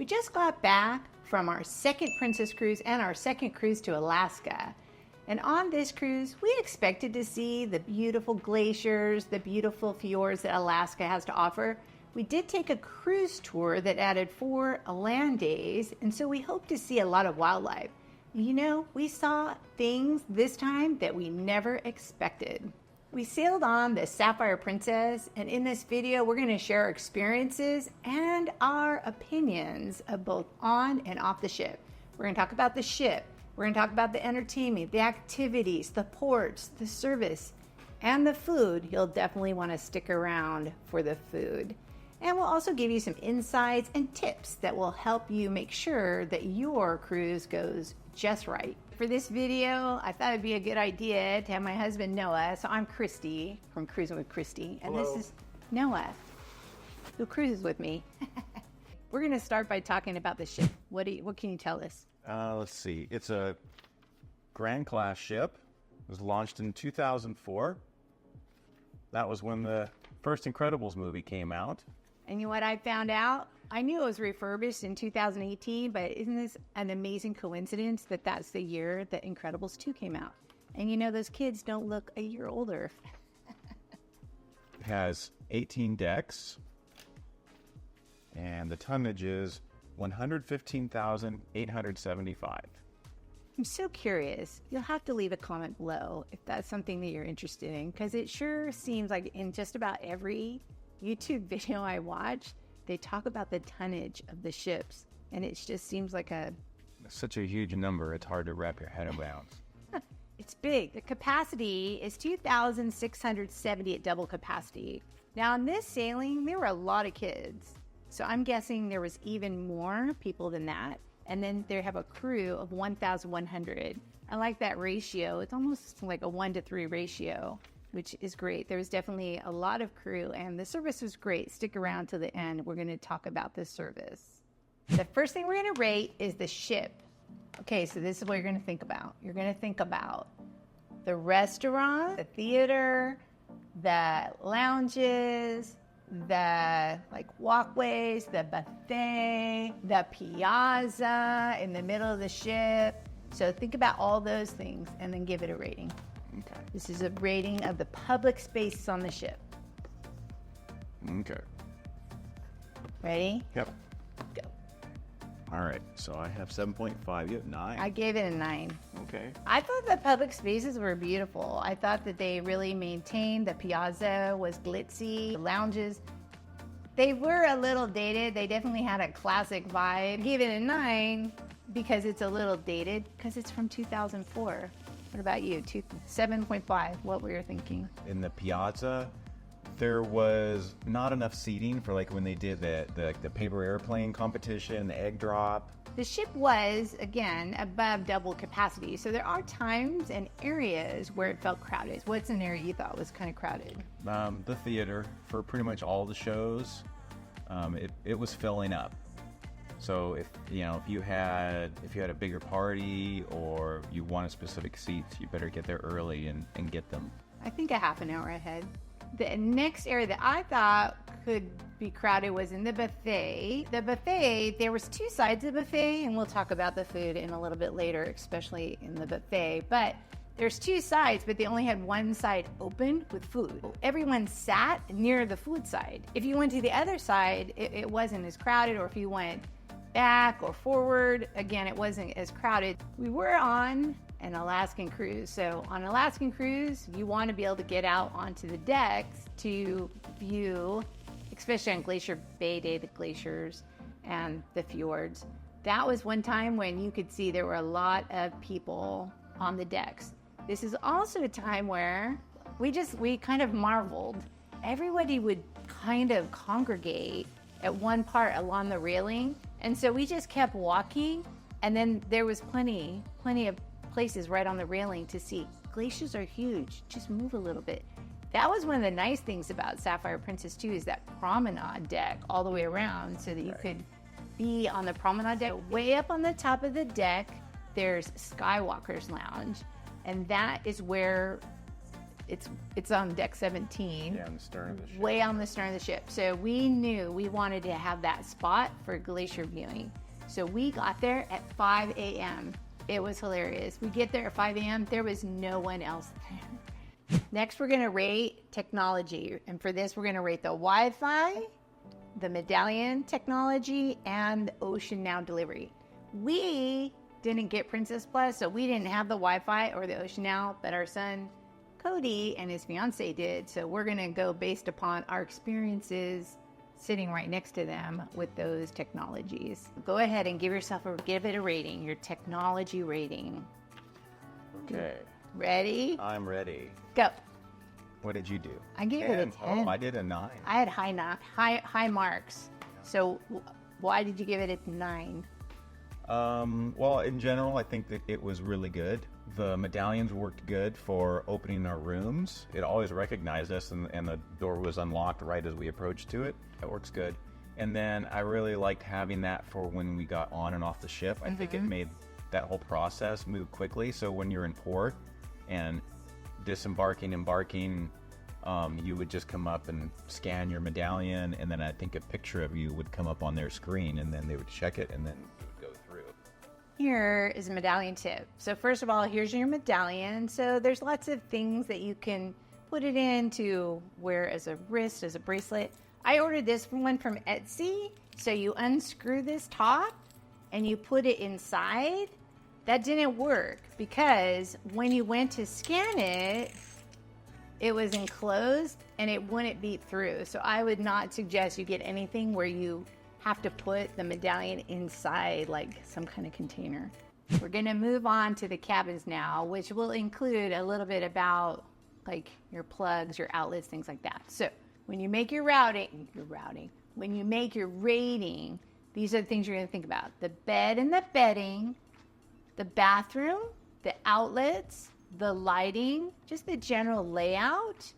just got back from our second Princess Cruise and our second cruise to Alaska. And on this cruise, we expected to see the beautiful glaciers, the beautiful fjords that Alaska has to offer. We did take a cruise tour that added 4 land days, and so we hope to see a lot of wildlife. You know, we saw things this time that we never expected. We sailed on the Sapphire Princess, and in this video, we're going to share our experiences and our opinions of both on and off the ship. We're going to talk about the ship. We're going to talk about the entertainment, the activities, the ports, the service, and the food. You'll definitely want to stick around for the food. And we'll also give you some insights and tips that will help you make sure that your cruise goes just right. For this video, I thought it'd be a good idea to have my husband Noah. So I'm Kristie from Cruising with Kristie, and Hello. This is Noah, who cruises with me. We're going to start by talking about the ship. What can you tell us? Let's see. It's a Grand Class ship. It was launched in 2004. That was when the first Incredibles movie came out. And you know what I found out? I knew it was refurbished in 2018, but isn't this an amazing coincidence that that's the year that Incredibles 2 came out? And you know, those kids don't look a year older. It has 18 decks, and the tonnage is 115,875. I'm so curious. You'll have to leave a comment below if that's something that you're interested in, because it sure seems like in just about every YouTube video I watch, they talk about the tonnage of the ships, and it just seems like Such a huge number, it's hard to wrap your head around. it's big. The capacity is 2,670 at double capacity. Now, on this sailing, there were a lot of kids, so I'm guessing there was even more people than that. And then they have a crew of 1,100. I like that ratio. It's almost like a 1-to-3 ratio, which is great. There was definitely a lot of crew, and the service was great. Stick around to the end. We're going to talk about the service. The first thing we're going to rate is the ship. Okay, so this is what you're going to think about. You're going to think about the restaurant, the theater, the lounges, the walkways, the buffet, the piazza in the middle of the ship. So think about all those things and then give it a rating. Okay. This is a rating of the public spaces on the ship. Okay. Ready? Yep. Go. All right. So I have 7.5. You have 9. I gave it a 9. Okay. I thought the public spaces were beautiful. I thought that they really maintained. The piazza was glitzy. The lounges, they were a little dated. They definitely had a classic vibe. I gave it a 9 because it's a little dated because it's from 2004. What about you? 7.5. What were you thinking? In the piazza, there was not enough seating for when they did the paper airplane competition, the egg drop. The ship was, again, above double capacity. So there are times and areas where it felt crowded. What's an area you thought was kind of crowded? The theater, for pretty much all the shows, it was filling up. So if you had a bigger party or you wanted specific seats, you better get there early and get them. I think a half an hour ahead. The next area that I thought could be crowded was in the buffet. The buffet, there was 2 sides of the buffet, and we'll talk about the food in a little bit later, especially in the buffet. But there's 2 sides, but they only had one side open with food. Everyone sat near the food side. If you went to the other side, it wasn't as crowded, or if you went back or forward, again, it wasn't as crowded. We were on an Alaskan Cruise. So on Alaskan Cruise, you want to be able to get out onto the decks to view, especially on Glacier Bay Day, the glaciers and the fjords. That was one time when you could see there were a lot of people on the decks. This is also a time where we kind of marveled. Everybody would kind of congregate at one part along the railing. And so we just kept walking, and then there was plenty of places right on the railing to see. Glaciers are huge. Just move a little bit. That was one of the nice things about Sapphire Princess too, is that promenade deck all the way around so that you could be on the promenade deck. Way up on the top of the deck, there's Skywalker's Lounge, and that is where it's on deck 17. Yeah, on the stern of the ship. Way on the stern of the ship. So we knew we wanted to have that spot for glacier viewing. So we got there at 5 a.m. It was hilarious. We get there at 5 a.m. There was no one else there. Next, we're going to rate technology. And for this, we're going to rate the Wi-Fi, the medallion technology, and the Ocean Now delivery. We didn't get Princess Plus, so we didn't have the Wi-Fi or the Ocean Now, but our son Cody and his fiance did. So we're going to go based upon our experiences sitting right next to them with those technologies. Go ahead and give it a rating, your technology rating. Okay. Ready? I'm ready. Go. What did you do? I gave it a 10. Oh, I did a 9. I had high marks. So why did you give it a 9? Well, in general, I think that it was really good. The medallions worked good for opening our rooms. It always recognized us, and the door was unlocked right as we approached to it. It works good. And then I really liked having that for when we got on and off the ship. I think it made that whole process move quickly. So when you're in port and disembarking, embarking, you would just come up and scan your medallion, and then I think a picture of you would come up on their screen, and then they would check it, and then it would go through. Here is a medallion tip. So first of all, here's your medallion. So there's lots of things that you can put it in to wear as a wrist, as a bracelet. I ordered this one from Etsy. So you unscrew this top and you put it inside. That didn't work because when you went to scan it, it was enclosed and it wouldn't beat through. So I would not suggest you get anything where you have to put the medallion inside like some kind of container. We're gonna move on to the cabins now, which will include a little bit about like your plugs, your outlets, things like that. So when you make your routing, when you make your rating, these are the things you're gonna think about. The bed and the bedding, the bathroom, the outlets, the lighting, just the general layout,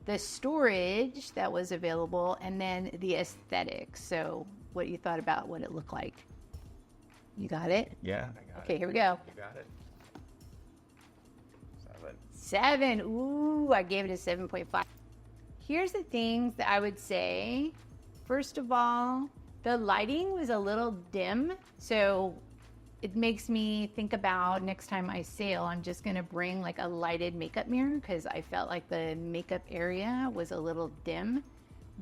the storage that was available, and then the aesthetics. So what you thought about what it looked like. You got it? Yeah, I got it. Okay, here we go. You got it. 7. Ooh, I gave it a 7.5. Here's the things that I would say. First of all, the lighting was a little dim, so it makes me think about next time I sail, I'm just gonna bring like a lighted makeup mirror because I felt like the makeup area was a little dim.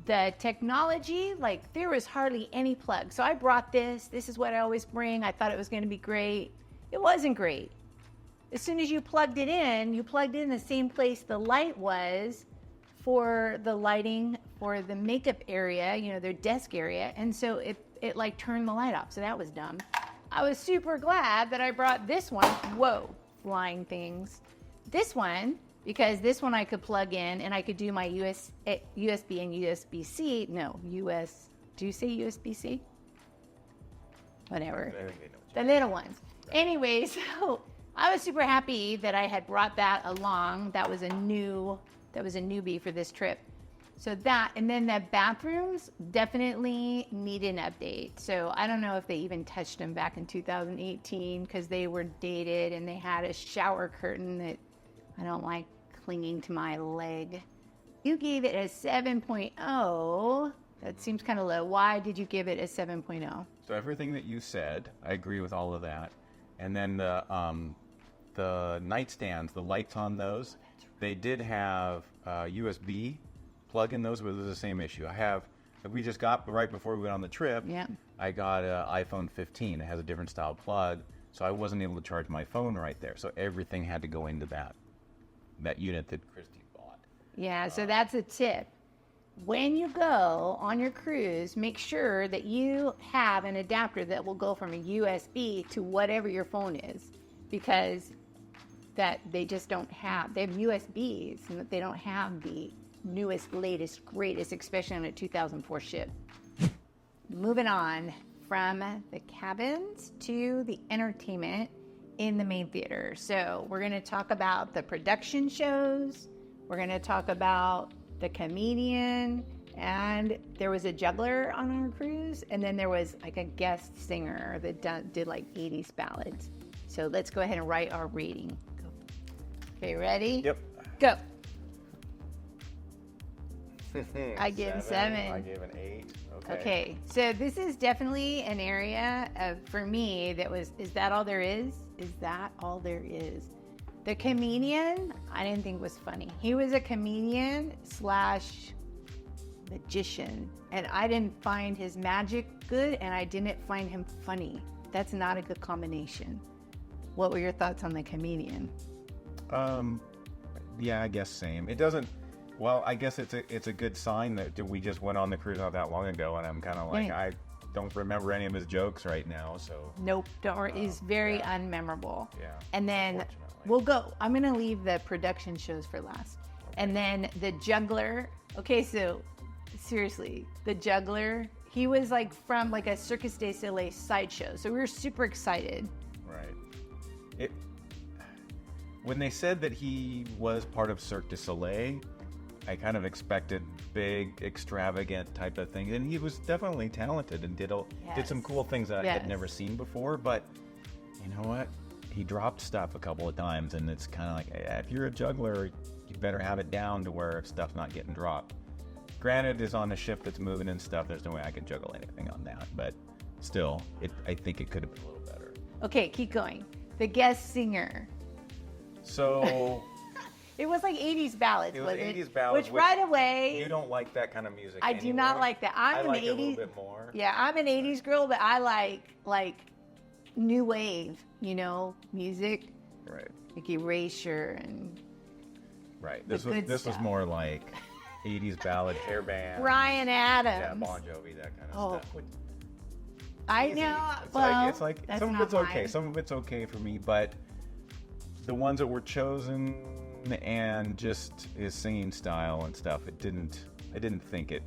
The technology, like there was hardly any plug. So I brought this. This is what I always bring. I thought it was gonna be great. It wasn't great. As soon as you plugged it in, you plugged in the same place the light was for the lighting for the makeup area, you know, their desk area. And so it like turned the light off. So that was dumb. I was super glad that I brought this one. Whoa, flying things. This one, because this one I could plug in and I could do my USB and USB-C. No, US. Do you say USB-C? Whatever. The little ones. Anyway, so I was super happy that I had brought that along. That was a newbie for this trip. So that, and then the bathrooms definitely need an update. So I don't know if they even touched them back in 2018 because they were dated and they had a shower curtain that I don't like clinging to my leg. You gave it a 7.0. That seems kind of low. Why did you give it a 7.0? So everything that you said, I agree with all of that. And then the nightstands, the lights on those, they did have USB plug in those, but it was the same issue. We just got right before we went on the trip. Yeah. I got an iPhone 15. It has a different style plug, so I wasn't able to charge my phone right there. So everything had to go into that unit that Kristie bought. Yeah, so that's a tip. When you go on your cruise, make sure that you have an adapter that will go from a USB to whatever your phone is, because that they just don't have. They have USBs, and they don't have the newest, latest, greatest, especially on a 2004 ship. Moving on from the cabins to the entertainment in the main theater. So we're going to talk about the production shows. We're going to talk about the comedian, and there was a juggler on our cruise, and then there was like a guest singer that did like 80s ballads. So let's go ahead and write our rating. Okay, ready? Yep. Go. I give him 7. I gave an 8. Okay, so this is definitely an area of, for me, that was, is that all there is? Is that all there is? The comedian, I didn't think was funny. He was a comedian slash magician, and I didn't find his magic good, and I didn't find him funny. That's not a good combination. What were your thoughts on the comedian? Yeah, I guess same. It doesn't. Well, I guess it's a good sign that we just went on the cruise not that long ago, and I'm kind of like, I don't remember any of his jokes right now. So nope, don't worry. He's very unmemorable. Yeah. And then we'll go. I'm gonna leave the production shows for last, and then the juggler. Okay, so seriously, the juggler. He was like from like a Circus du Soleil sideshow, so we were super excited. Right. When they said that he was part of Cirque du Soleil, I kind of expected big, extravagant type of thing, and he was definitely talented and did some cool things that I had never seen before. But you know what? He dropped stuff a couple of times, and it's kind of like, if you're a juggler, you better have it down to where stuff's not getting dropped. Granted, it's on a ship that's moving and stuff. There's no way I could juggle anything on that, but still, I think it could have been a little better. Okay, keep going. The guest singer. So it was like 80s ballads. It was 80s ballads, which right away. You don't like that kind of music. I do not like that. I like it a little bit more. Yeah, I'm an 80s girl, but I like new wave, music. Right. Like Erasure and. Right. This was more like 80s ballad, hair band. Ryan Adams. Yeah, Bon Jovi, that kind of stuff. I know. It's like some of it's okay. Some of it's okay for me, but the ones that were chosen and just his singing style and stuff, I didn't think it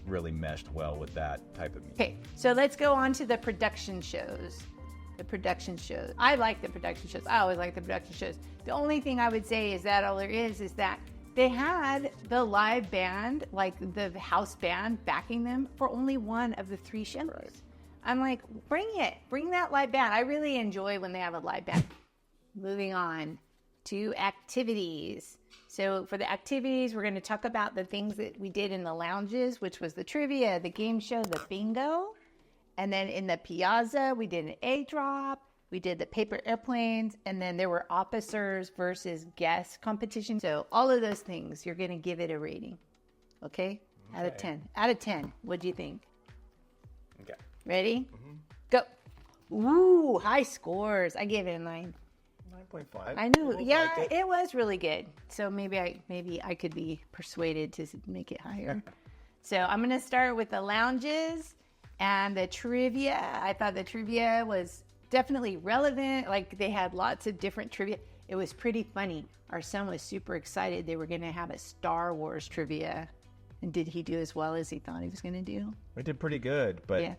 really meshed well with that type of music. Okay, so let's go on to the production shows. The production shows. I like the production shows. I always like the production shows. The only thing I would say is that all there is that they had the live band, like the house band, backing them for only one of the 3 shows. Right. I'm like, bring that live band. I really enjoy when they have a live band. Moving on to activities. So for the activities, we're going to talk about the things that we did in the lounges, which was the trivia, the game show, the bingo. And then in the piazza, we did an egg drop. We did the paper airplanes. And then there were officers versus guests competition. So all of those things, you're going to give it a rating. Okay? Out of 10. Out of 10. What do you think? Okay. Ready? Mm-hmm. Go. Ooh, high scores. I gave it a 9. 9.5. I knew. Yeah, it was really good. So maybe I could be persuaded to make it higher. So I'm going to start with the lounges and the trivia. I thought the trivia was definitely relevant. Like they had lots of different trivia. It was pretty funny. Our son was super excited. They were going to have a Star Wars trivia. And did he do as well as he thought he was going to do? We did pretty good, but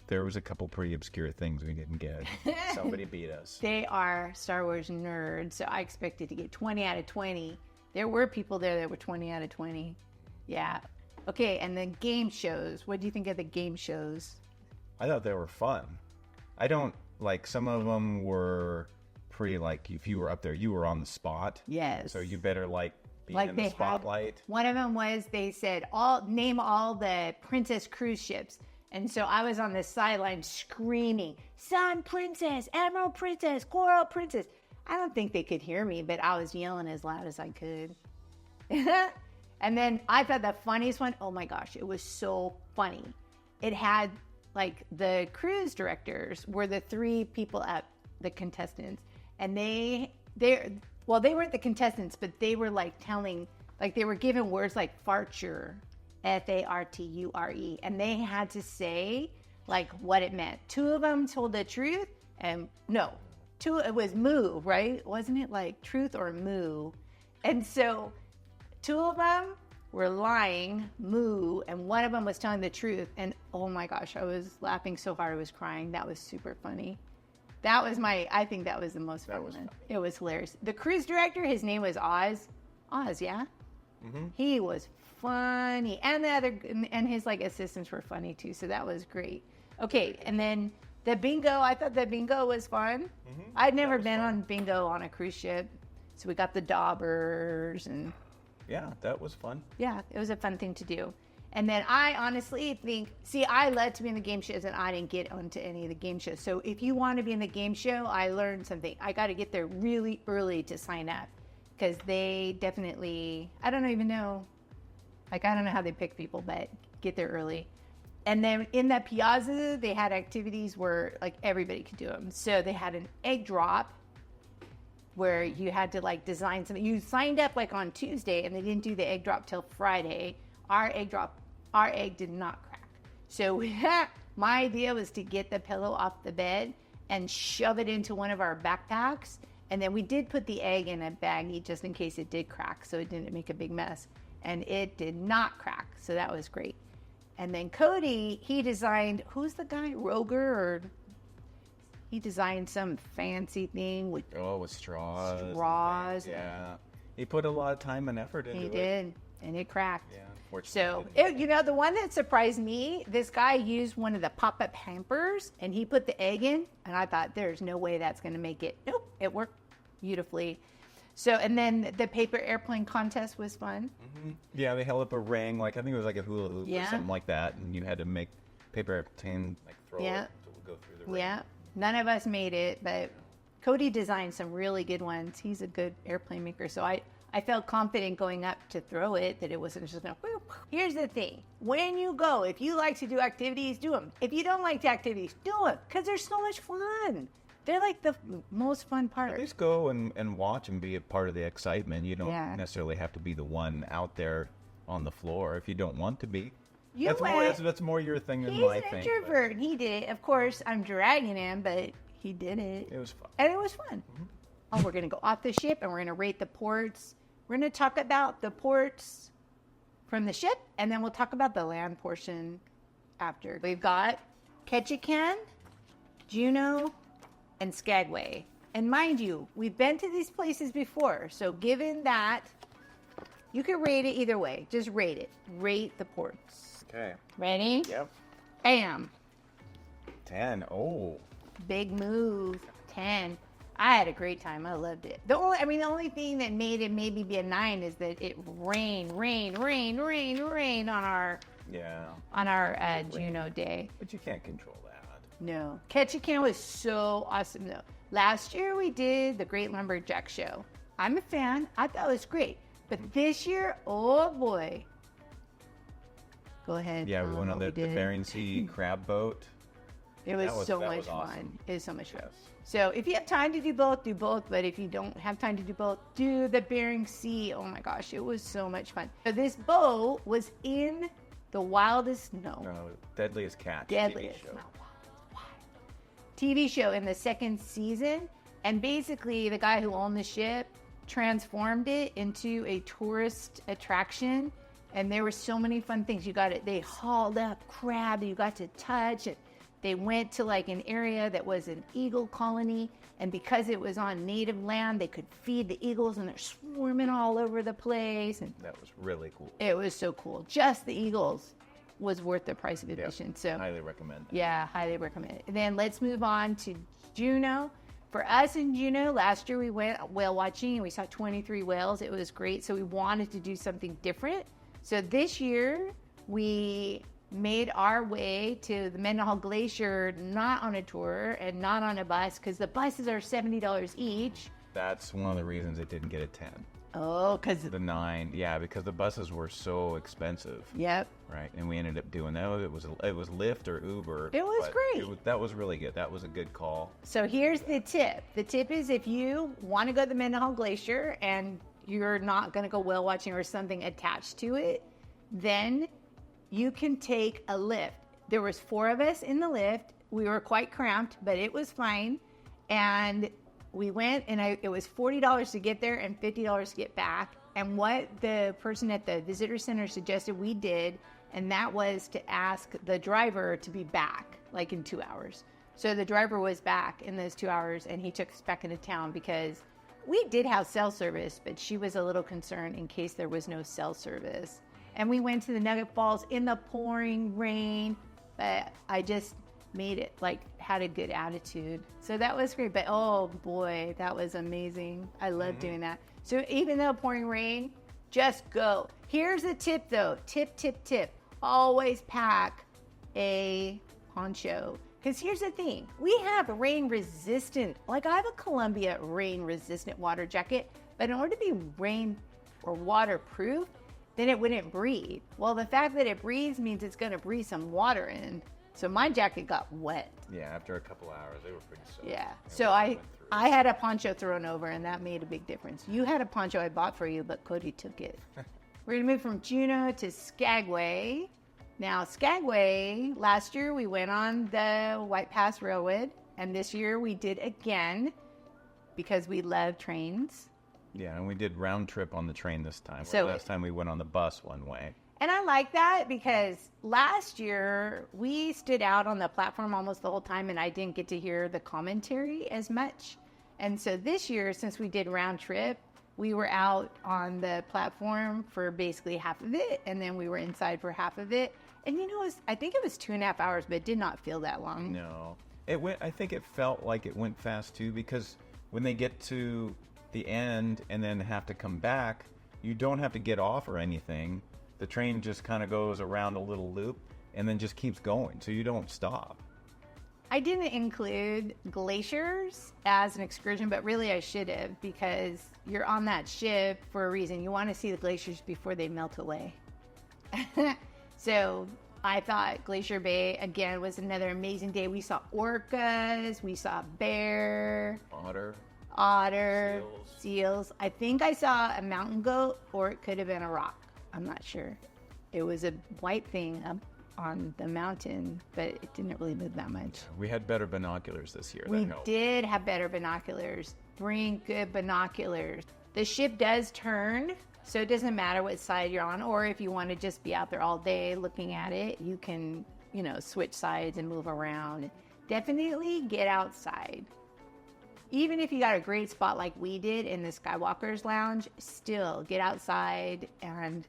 there was a couple pretty obscure things we didn't get. Somebody beat us. They are Star Wars nerds, so I expected to get 20 out of 20. There were people there that were 20 out of 20. Yeah. Okay, and then game shows. What do you think of the game shows? I thought they were fun. I don't, like, some of them were pretty, like, if you were up there, you were on the spot. Yes. So you better, like, be in the spotlight. One of them was, they said, name all the Princess cruise ships. And so I was on the sideline screaming, Sun Princess, Emerald Princess, Coral Princess. I don't think they could hear me, but I was yelling as loud as I could. And then I thought the funniest one, oh my gosh, it was so funny. It had, like, the cruise directors were the 3 people up, the contestants. And they weren't the contestants, but they were, like, telling, like, they were given words like farture, F-A-R-T-U-R-E. And they had to say, like, what it meant. 2 of them told the truth, and it was moo, right? Wasn't it like truth or moo? And so 2 of them were lying, moo, and one of them was telling the truth. And oh my gosh, I was laughing so hard I was crying. That was super funny. I think that was the most fun one. It was hilarious. The cruise director, his name was Oz. Oz, yeah? Mm-hmm. He was funny. And his, like, assistants were funny too, so that was great. Okay, and then the bingo, I thought the bingo was fun. Mm-hmm. I'd never been on bingo on a cruise ship. So we got the daubers and Yeah, that was fun. Yeah, it was a fun thing to do. And then I honestly think, I love to be in the game shows and I didn't get onto any of the game shows. So if you want to be in the game show, I learned something. I got to get there really early to sign up because they definitely, I don't even know, I don't know how they pick people, but get there early. And then in that piazza, they had activities where like everybody could do them. So they had an egg drop where you had to like design something. You signed up like on Tuesday and they didn't do the egg drop till Friday. Our egg did not crack. So my idea was to get the pillow off the bed and shove it into one of our backpacks. And then we did put the egg in a baggie just in case it did crack, so it didn't make a big mess. And it did not crack, so that was great. And then Cody, he designed, who's the guy, Roger, or he designed some fancy thing with straws. Straws. Yeah. He put a lot of time and effort into it. He did, and it cracked. Yeah. So, the one that surprised me, this guy used one of the pop-up hampers, and he put the egg in, and I thought, there's no way that's going to make it. Nope, it worked beautifully. So, and then the paper airplane contest was fun. Mm-hmm. Yeah, they held up a ring, like I think it was like a hula hoop or something like that, and you had to make paper airplane, like throw it to go through the ring. Yeah, none of us made it, but Cody designed some really good ones. He's a good airplane maker, so I felt confident going up to throw it that it wasn't just going to. Here's the thing. When you go, if you like to do activities, do them. If you don't like the activities, do them because they're so much fun. They're like the most fun part. At least go and watch and be a part of the excitement. You don't necessarily have to be the one out there on the floor if you don't want to be. That's more your thing than my thing. He's an introvert. And he did it. Of course, I'm dragging him, but he did it. It was fun. And it was fun. Mm-hmm. Oh, we're going to go off the ship and we're going to rate the ports. We're going to talk about the ports from the ship, and then we'll talk about the land portion after. We've got Ketchikan, Juneau, and Skagway. And mind you, we've been to these places before, so given that, you can rate it either way. Just rate it. Rate the ports. Okay. Ready? Yep. Bam. 10. Oh. Big move. 10. I had a great time. I loved it. The only thing that made it maybe be a 9 is that it rained on our Juneau day. But you can't control that. No. Ketchikan was so awesome though. Last year we did the Great Lumberjack Show. I'm a fan. I thought it was great. But this year, oh boy. Go ahead. Yeah, we went on the Bering Sea crab boat. It was so much fun. Awesome. It was so much fun. Yes. So if you have time to do both, do both. But if you don't have time to do both, do the Bering Sea. Oh my gosh, it was so much fun. So this boat was in the wildest, Deadliest Catch. Deadliest. TV show. TV show in the second season. And basically the guy who owned the ship transformed it into a tourist attraction. And there were so many fun things. They hauled up crab you got to touch it. They went to like an area that was an eagle colony, and because it was on native land, they could feed the eagles, and they're swarming all over the place. And that was really cool. It was so cool. Just the eagles was worth the price of admission. Yep. So highly recommend that. Yeah, highly recommend it. And then let's move on to Juneau. For us in Juneau, last year we went whale watching and we saw 23 whales. It was great. So we wanted to do something different. So this year we made our way to the Mendenhall Glacier, not on a tour and not on a bus, because the buses are $70 each. That's one of the reasons it didn't get a 10. Oh, because the 9, yeah, because the buses were so expensive. Yep. Right, and we ended up doing that. It was Lyft or Uber. It was great. That was really good. That was a good call. So here's the tip. The tip is if you want to go to the Mendenhall Glacier and you're not going to go whale watching or something attached to it, then you can take a lift. There was 4 of us in the lift. We were quite cramped, but it was fine. And we went, and it was $40 to get there and $50 to get back. And what the person at the visitor center suggested we did, and that was to ask the driver to be back, like in 2 hours. So the driver was back in those 2 hours, and he took us back into town because we did have cell service, but she was a little concerned in case there was no cell service. And we went to the Nugget Falls in the pouring rain, but I just made it, had a good attitude. So that was great. But oh boy, that was amazing. I love doing that. So even though pouring rain, Just go. Here's a tip though. Tip. Always pack a poncho. Because here's the thing. We have rain resistant, like I have a Columbia rain resistant water jacket, but in order to be rain or waterproof, then it wouldn't breathe. Well, the fact that it breathes means it's gonna breathe some water in. So my jacket got wet. Yeah, after a couple hours, they were pretty soaked. Yeah. So I had a poncho thrown over, and that made a big difference. You had a poncho I bought for you, but Cody took it. We're gonna move from Juneau to Skagway. Now, Skagway, last year we went on the White Pass Railroad, and this year we did again because we love trains. Yeah, and we did round trip on the train this time. So last time we went on the bus one way. And I like that because last year we stood out on the platform almost the whole time and I didn't get to hear the commentary as much. And so this year, since we did round trip, we were out on the platform for basically half of it, and then we were inside for half of it. And I think it was 2.5 hours, but it did not feel that long. No. I think it felt like it went fast too, because when they get to the end and then have to come back, you don't have to get off or anything. The train just kind of goes around a little loop and then just keeps going, so you don't stop. I didn't include glaciers as an excursion, but really I should have, because you're on that ship for a reason. You want to see the glaciers before they melt away. So I thought Glacier Bay, again, was another amazing day. We saw orcas, we saw bear, otter, seals. I think I saw a mountain goat, or it could have been a rock. I'm not sure. It was a white thing up on the mountain, but it didn't really move that much. We had better binoculars this year. We did have better binoculars. Bring good binoculars. The ship does turn, so it doesn't matter what side you're on, or if you want to just be out there all day looking at it, you can, switch sides and move around. Definitely get outside. Even if you got a great spot like we did in the Skywalker's Lounge, still get outside and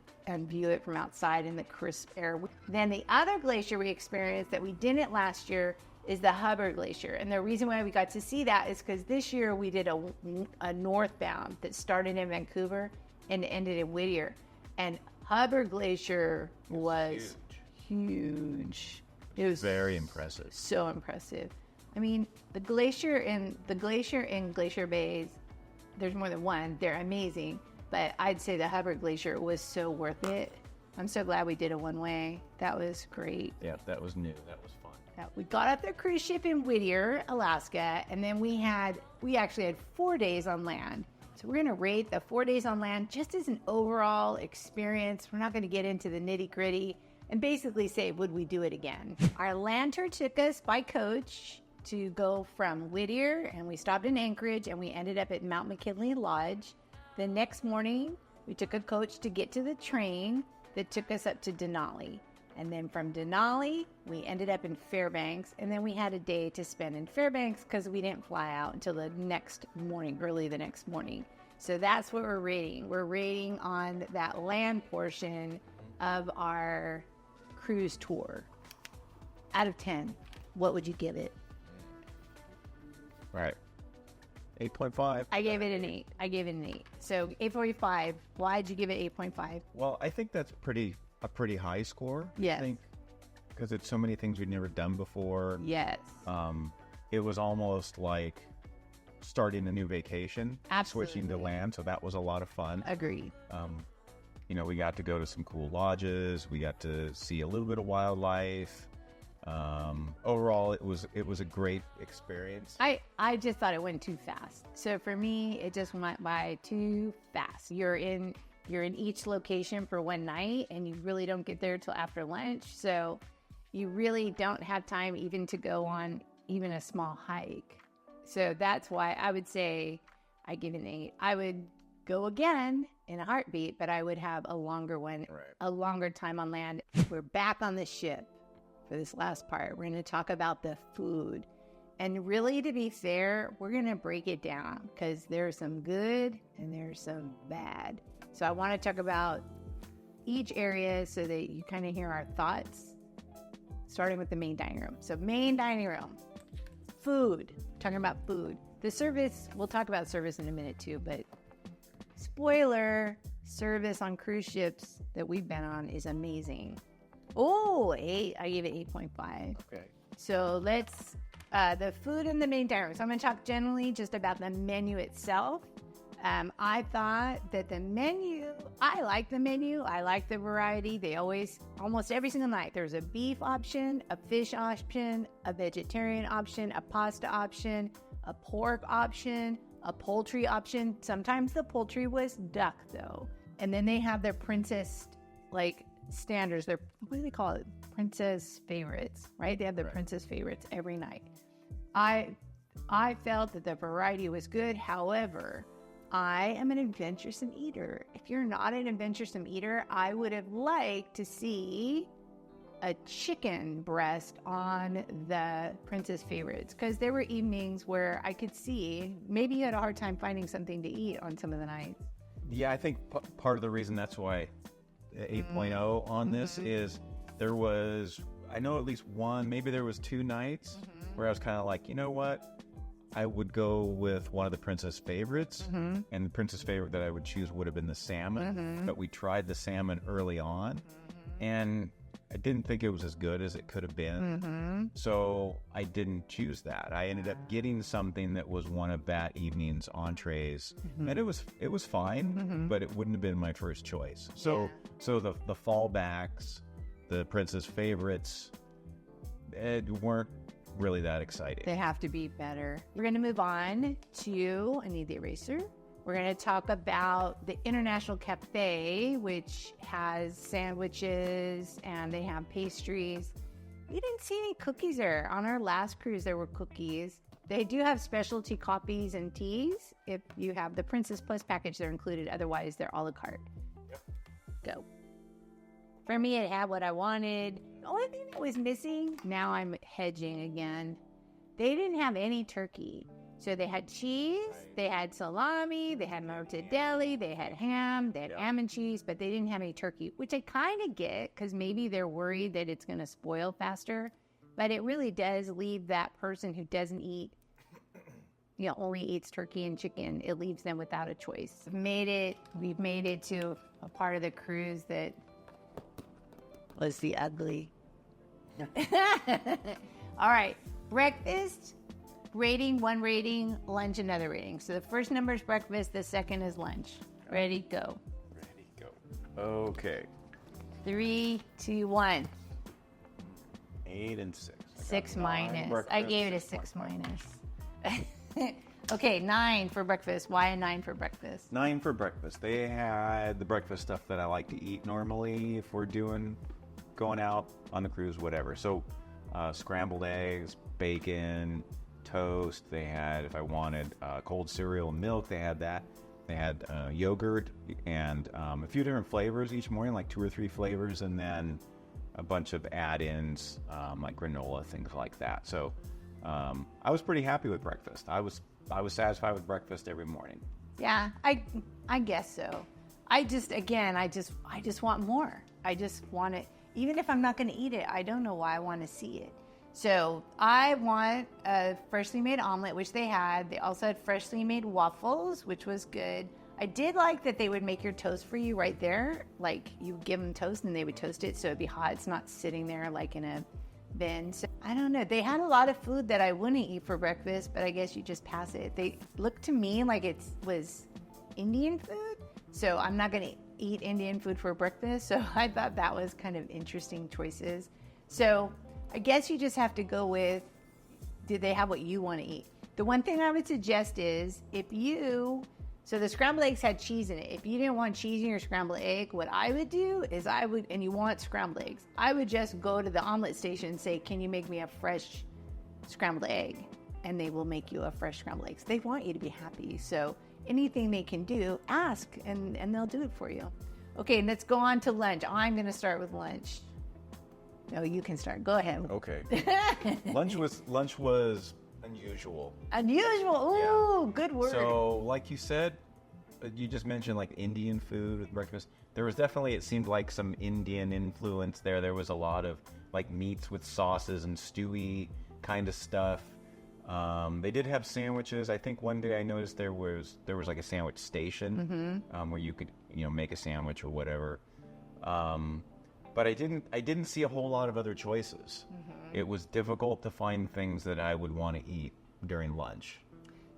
view it from outside in the crisp air. Then the other glacier we experienced that we didn't last year is the Hubbard Glacier. And the reason why we got to see that is because this year we did a northbound that started in Vancouver and ended in Whittier. And Hubbard Glacier was huge. It was very impressive. So impressive. I mean, the glacier in Glacier Bays, there's more than one. They're amazing. But I'd say the Hubbard Glacier was so worth it. I'm so glad we did a one-way. That was great. Yeah, that was new. That was fun. Yeah, we got off the cruise ship in Whittier, Alaska, and then we actually had 4 days on land. So we're going to rate the 4 days on land just as an overall experience. We're not going to get into the nitty-gritty and basically say, would we do it again? Our land tour took us by coach to go from Whittier, and we stopped in Anchorage, and we ended up at Mount McKinley Lodge. The next morning, we took a coach to get to the train that took us up to Denali. And then from Denali, we ended up in Fairbanks, and then we had a day to spend in Fairbanks because we didn't fly out until the next morning, early the next morning. So that's what we're rating. We're rating on that land portion of our cruise tour. Out of 10, what would you give it? Right. 8.5. I gave it an 8. So 8.5. Why'd you give it 8.5? Well, I think that's a pretty high score. Yes. I think because it's so many things we'd never done before. Yes. It was almost like starting a new vacation. Absolutely. Switching to land, so that was a lot of fun. Agreed. We got to go to some cool lodges. We got to see a little bit of wildlife. Overall, it was a great experience. I just thought it went too fast. So for me, it just went by too fast. You're in each location for one night, and you really don't get there till after lunch. So you really don't have time even to go on even a small hike. So that's why I would say I give it an 8. I would go again in a heartbeat, but I would have a longer one, right. A longer time on land. We're back on the ship. For this last part, we're going to talk about the food. And really, to be fair, we're going to break it down because there's some good and there's some bad. So I want to talk about each area so that you kind of hear our thoughts, starting with the main dining room. So main dining room, food, talking about food. The service, we'll talk about service in a minute too, but spoiler, service on cruise ships that we've been on is amazing. Oh, 8. I gave it 8.5. Okay. So let's, the food in the main dining room. So I'm going to talk generally just about the menu itself. I thought that the menu, I like the menu. I like the variety. They always, almost every single night, there's a beef option, a fish option, a vegetarian option, a pasta option, a pork option, a poultry option. Sometimes the poultry was duck though. And then they have their princess, like, standards. Their, what do they call it? Princess favorites, right? They have the princess favorites every night. I felt that the variety was good. However, I am an adventuresome eater. If you're not an adventuresome eater, I would have liked to see a chicken breast on the princess favorites, because there were evenings where I could see maybe you had a hard time finding something to eat on some of the nights. Yeah, I think part of the reason that's why 8.0 on this is there was, I know at least one, maybe there was 2 nights where I was kind of like, you know what? I would go with one of the princess favorites, and the princess favorite that I would choose would have been the salmon, but we tried the salmon early on, and I didn't think it was as good as it could have been, so I didn't choose that. I ended up getting something that was one of that evening's entrees, and it was fine, but it wouldn't have been my first choice. So the fallbacks, the princess favorites, weren't really that exciting. They have to be better. We're going to move on to, I need the eraser. We're going to talk about the International Cafe, which has sandwiches and they have pastries. We didn't see any cookies there. On our last cruise, there were cookies. They do have specialty coffees and teas. If you have the Princess Plus package, they're included. Otherwise, they're a la carte. Yep. Go. For me, it had what I wanted. The only thing that was missing, now I'm hedging again, they didn't have any turkey. So they had cheese, they had salami, they had mortadella, they had ham, they had almond cheese, but they didn't have any turkey, which I kind of get because maybe they're worried that it's going to spoil faster. But it really does leave that person who doesn't eat, only eats turkey and chicken, it leaves them without a choice. We've made it to a part of the cruise that was the ugly. All right, breakfast, rating, 1 rating, lunch, another rating. So the first number is breakfast, the second is lunch. Ready, go. Ready, go. Okay. 3, 2, 1. 8 and 6. 6 minus. I gave it a 6 minus. Okay, 9 for breakfast. Why a 9 for breakfast? 9 for breakfast. They had the breakfast stuff that I like to eat normally if we're going out on the cruise, whatever. So scrambled eggs, bacon, toast. They had, if I wanted cold cereal and milk, they had that. They had yogurt and a few different flavors each morning, like 2 or 3 flavors, and then a bunch of add-ins like granola, things like that. So I was pretty happy with breakfast. I was satisfied with breakfast every morning. Yeah, I guess so. I just want more. I just want it. Even if I'm not going to eat it, I don't know why I want to see it. So I want a freshly made omelet, which they had. They also had freshly made waffles, which was good. I did like that they would make your toast for you right there. Like, you give them toast and they would toast it so it'd be hot. It's not sitting there like in a bin. So I don't know. They had a lot of food that I wouldn't eat for breakfast, but I guess you just pass it. They looked to me like it was Indian food. So I'm not going to eat Indian food for breakfast. So I thought that was kind of interesting choices. So I guess you just have to go with, did they have what you want to eat? The one thing I would suggest is so the scrambled eggs had cheese in it. If you didn't want cheese in your scrambled egg, what I would do is and you want scrambled eggs, I would just go to the omelet station and say, can you make me a fresh scrambled egg? And they will make you a fresh scrambled eggs. They want you to be happy. So anything they can do, ask, and they'll do it for you. Okay, let's go on to lunch. I'm going to start with lunch. No, you can start. Go ahead. Okay. Lunch was unusual. Unusual. Ooh, yeah. Good word. So, like you said, you just mentioned like Indian food with breakfast. There was definitely, it seemed like some Indian influence there. There was a lot of like meats with sauces and stewy kind of stuff. They did have sandwiches. I think one day I noticed there was like a sandwich station where you could make a sandwich or whatever. But I didn't see a whole lot of other choices. It was difficult to find things that I would want to eat during lunch.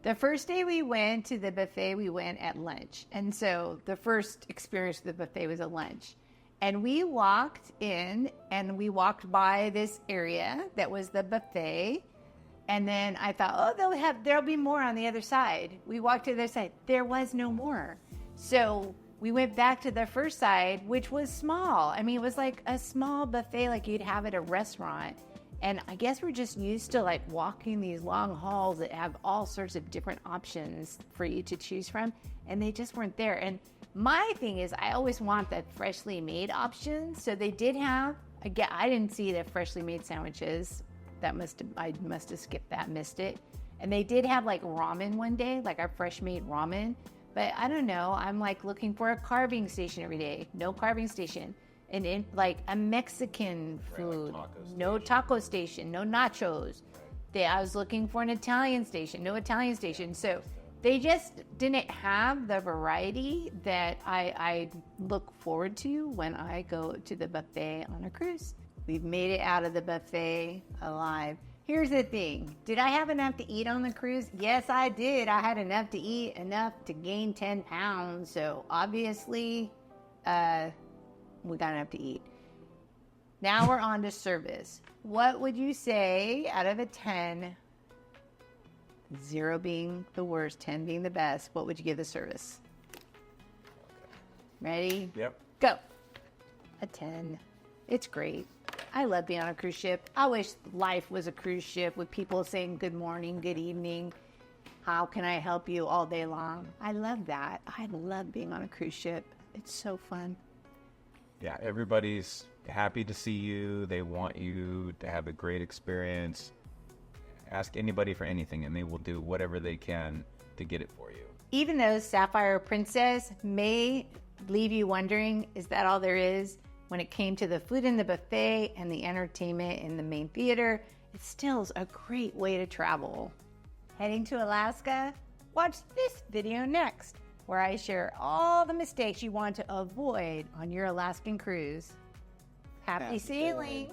The first day we went to the buffet, we went at lunch. And so the first experience with the buffet was at lunch. And we walked in and we walked by this area that was the buffet. And then I thought, oh, there'll be more on the other side. We walked to the other side. There was no more. So we went back to the first side, which was small. I mean, it was like a small buffet like you'd have at a restaurant. And I guess we're just used to like walking these long halls that have all sorts of different options for you to choose from. And they just weren't there. And my thing is, I always want the freshly made option. So they did have, again, I didn't see the freshly made sandwiches. I must have skipped that, missed it. And they did have like ramen one day, like our fresh made ramen. But I don't know, I'm like looking for a carving station every day. No carving station. And in like a Mexican food, no taco station, no nachos. I was looking for an Italian station, no Italian station. So they just didn't have the variety that I look forward to when I go to the buffet on a cruise. We've made it out of the buffet alive. Here's the thing. Did I have enough to eat on the cruise? Yes, I did. I had enough to eat, enough to gain 10 pounds. So obviously, we got enough to eat. Now we're on to service. What would you say out of a 10, 0 being the worst, 10 being the best, what would you give the service? Ready? Yep. Go. A 10. It's great. I love being on a cruise ship. I wish life was a cruise ship with people saying good morning, good evening. How can I help you all day long? I love that. I love being on a cruise ship. It's so fun. Yeah, everybody's happy to see you. They want you to have a great experience. Ask anybody for anything, and they will do whatever they can to get it for you. Even though Sapphire Princess may leave you wondering, is that all there is? When it came to the food in the buffet and the entertainment in the main theater, it still is a great way to travel. Heading to Alaska? Watch this video next, where I share all the mistakes you want to avoid on your Alaskan cruise. Happy sailing!